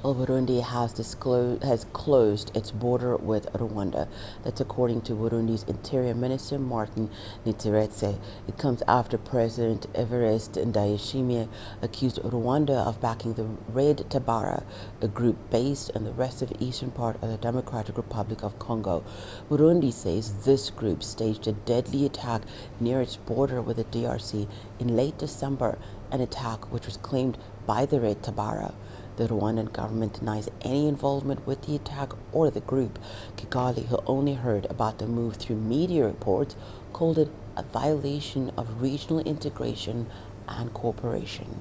Well, Burundi has closed its border with Rwanda. That's according to Burundi's Interior Minister Martin Niteretse. It comes after President Evariste Ndayishimiye accused Rwanda of backing the Red Tabara, a group based in the restive eastern part of the Democratic Republic of Congo. Burundi says this group staged a deadly attack near its border with the DRC in late December, an attack which was claimed by the Red Tabara. The Rwandan government denies any involvement with the attack or the group. Kigali, who only heard about the move through media reports, called it a violation of regional integration and cooperation.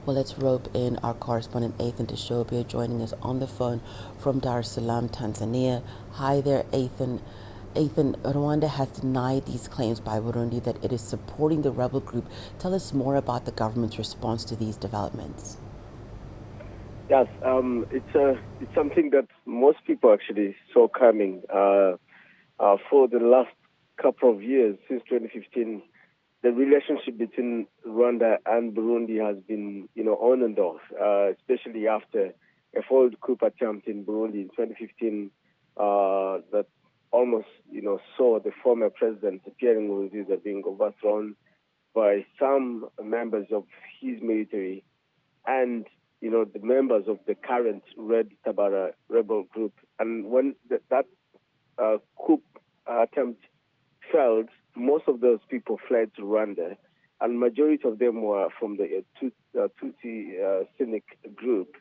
Well, let's rope in our correspondent Ethan Tashobia joining us on the phone from Dar es Salaam, Tanzania. Hi there, Ethan. Ethan, Rwanda has denied these claims by Burundi that it is supporting the rebel group. Tell us more about the government's response to these developments. Yes, it's something that most people actually saw coming. For the last couple of years, since 2015, the relationship between Rwanda and Burundi has been, on and off, especially after a failed coup attempt in Burundi in 2015 that almost, saw the former president, Pierre Nkurunziza, being overthrown by some members of his military and, the members of the current Red Tabara rebel group. And when that coup attempt failed, most of those people fled to Rwanda, and majority of them were from the Tutsi Cynic group.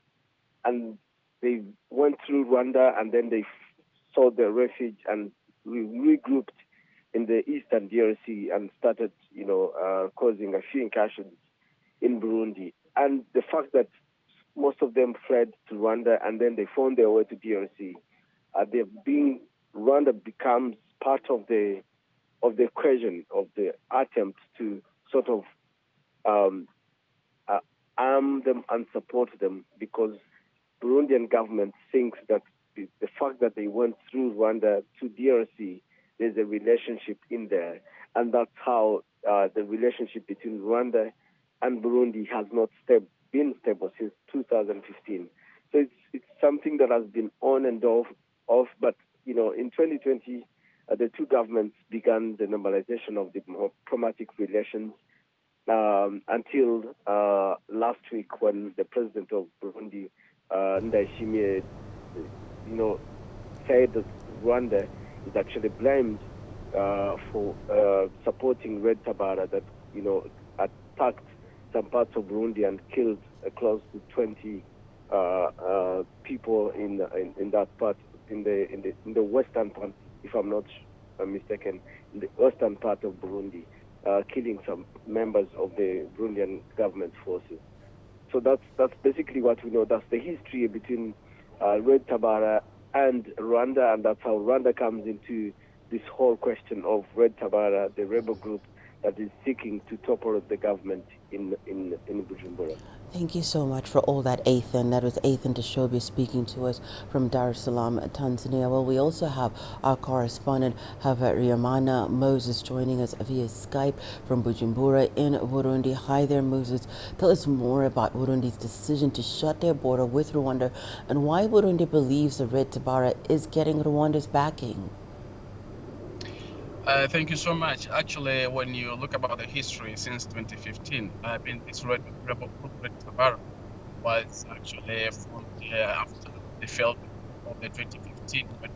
And they went through Rwanda, and then they sought their refuge and regrouped in the eastern DRC and started, causing a few incursions in Burundi. And the fact that most of them fled to Rwanda and then they found their way to DRC, Rwanda becomes part of the equation of the attempt to sort of arm them and support them, because Burundian government thinks that the fact that they went through Rwanda to DRC, there's a relationship in there. And that's how the relationship between Rwanda and Burundi has not been stable since 2015. So it's something that has been on and off. But, in 2020, the two governments began the normalization of diplomatic relations until last week, when the president of Burundi, Ndayishimiye, said that Rwanda is actually blamed for supporting Red Tabara that, attacked some parts of Burundi and killed close to 20 people in that part, in the western part, if I'm not mistaken, in the western part of Burundi, killing some members of the Burundian government forces. So that's basically what we know. That's the history between Red Tabara and Rwanda, and that's how Rwanda comes into this whole question of Red Tabara, the rebel group that is seeking to topple the government in Bujumbura. Thank you so much for all that, Ethan. That was Ethan Tashobia speaking to us from Dar es Salaam, Tanzania. Well, we also have our correspondent, Havariamana Moses, joining us via Skype from Bujumbura in Burundi. Hi there, Moses. Tell us more about Burundi's decision to shut their border with Rwanda and why Burundi believes the Red Tabara is getting Rwanda's backing. Thank you so much. Actually, when you look about the history since 2015, this rebel group, Red Tabara, was actually formed after the failed of the 2015 when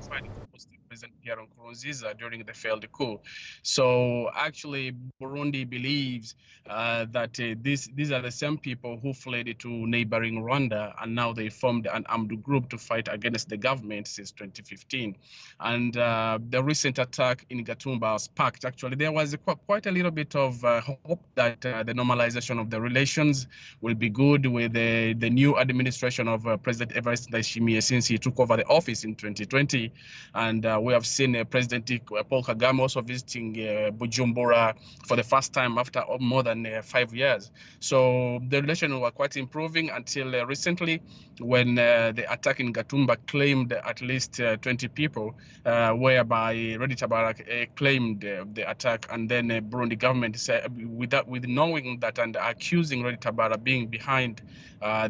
tried to post President Pierre Nkurunziza during the failed coup. So actually, Burundi believes that these are the same people who fled to neighboring Rwanda, and now they formed an armed group to fight against the government since 2015. And the recent attack in Gatumba sparked, actually, there was quite a little bit of hope that the normalization of the relations will be good with the new administration of President Evariste Ndayishimiye since he took over the office in 2020. And We have seen President Paul Kagame also visiting Bujumbura for the first time after more than 5 years. So the relations were quite improving until recently, when the attack in Gatumba claimed at least 20 people, whereby Red Tabara claimed the attack, and then Burundi government said, with knowing that and accusing Red Tabara being behind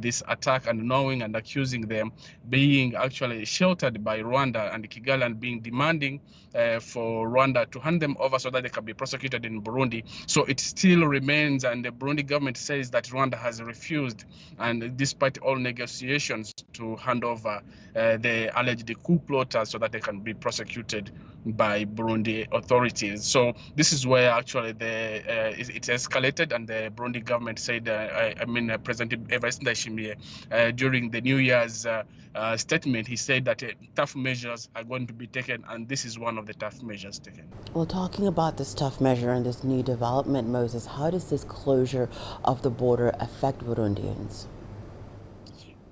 this attack, and knowing and accusing them being actually sheltered by Rwanda and Kigali, and being demanding for Rwanda to hand them over so that they can be prosecuted in Burundi. So it still remains, and the Burundi government says that Rwanda has refused, and despite all negotiations, to hand over the alleged coup plotters so that they can be prosecuted by Burundi authorities. So this is where actually it escalated, and the Burundi government said, President Evariste Ndayishimiye, during the New Year's statement, he said that tough measures are going to be taken, and this is one of the tough measures taken. Well, talking about this tough measure and this new development, Moses, how does this closure of the border affect Burundians?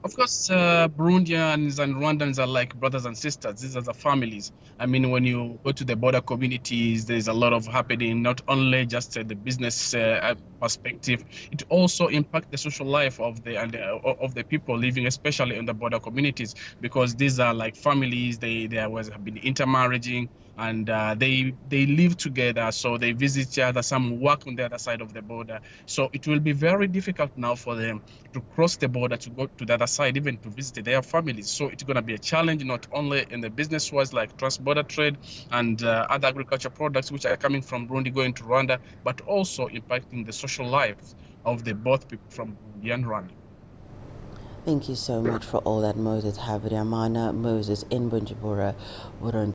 Of course, Burundians and Rwandans are like brothers and sisters. These are the families. I mean, when you go to the border communities, there's a lot of happening, not only just the business perspective, it also impacts the social life of the people living, especially in the border communities, because these are like families. They have been intermarrying, and they live together, so they visit each other. Some work on the other side of the border, so it will be very difficult now for them to cross the border to go to the other side, even to visit their families. So it's going to be a challenge, not only in the business wise, like trans-border trade and other agriculture products which are coming from Burundi going to Rwanda, but also impacting the social lives of the both people from Burundi and Rwanda. Thank you so much for all that, Moses Habyarimana. Moses in Bujumbura, Burundi.